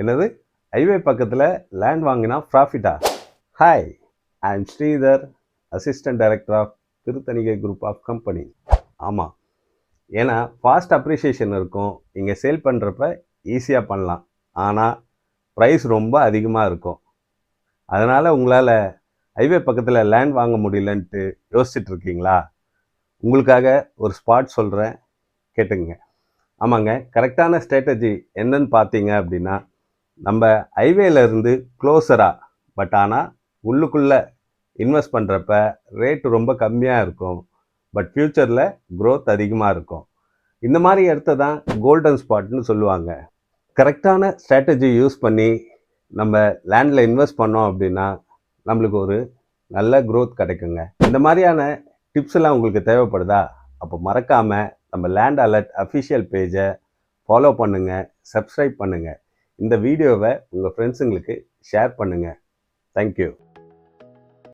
என்னது ஹைவே பக்கத்தில் லேண்ட் வாங்கினா ப்ராஃபிட்டா? Hi, I am Sridhar, assistant director of Thiruthanigai group of company. ஆமாம், ஏன்னா ஃபாஸ்ட் அப்ரிஷியேஷன் இருக்கும். இங்கே சேல் பண்ணுறப்ப ஈஸியாக பண்ணலாம், ஆனால் ப்ரைஸ் ரொம்ப அதிகமாக இருக்கும். அதனால் உங்களால் ஹைவே பக்கத்தில் லேண்ட் வாங்க முடியலன்ட்டு யோசிச்சுட்டு இருக்கீங்களா? உங்களுக்காக ஒரு ஸ்பாட் சொல்கிறேன், கேட்டுங்க. ஆமாங்க, கரெக்டான ஸ்ட்ராட்டஜி என்னன்னு பார்த்தீங்க அப்படின்னா, நம்ம ஹைவேலேருந்து க்ளோஸராக, பட் ஆனால் உள்ளுக்குள்ளே இன்வெஸ்ட் பண்ணுறப்ப ரேட்டு ரொம்ப கம்மியாக இருக்கும், பட் ஃப்யூச்சரில் க்ரோத் அதிகமாக இருக்கும். இந்த மாதிரி இடத்த தான் கோல்டன் ஸ்பாட்னு சொல்லுவாங்க. கரெக்டான ஸ்ட்ராட்டஜி யூஸ் பண்ணி நம்ம லேண்டில் இன்வெஸ்ட் பண்ணோம் அப்படின்னா நம்மளுக்கு ஒரு நல்ல க்ரோத் கிடைக்குங்க. இந்த மாதிரியான டிப்ஸ் எல்லாம் உங்களுக்கு தேவைப்படுதா? அப்போ மறக்காமல் நம்ம லேண்ட் அலர்ட் அஃபிஷியல் பேஜை ஃபாலோ பண்ணுங்கள், சப்ஸ்கிரைப் பண்ணுங்கள். இந்த வீடியோவை உங்கள் ஃப்ரெண்ட்ஸுங்களுக்கு ஷேர் பண்ணுங்கள். தேங்க்யூ.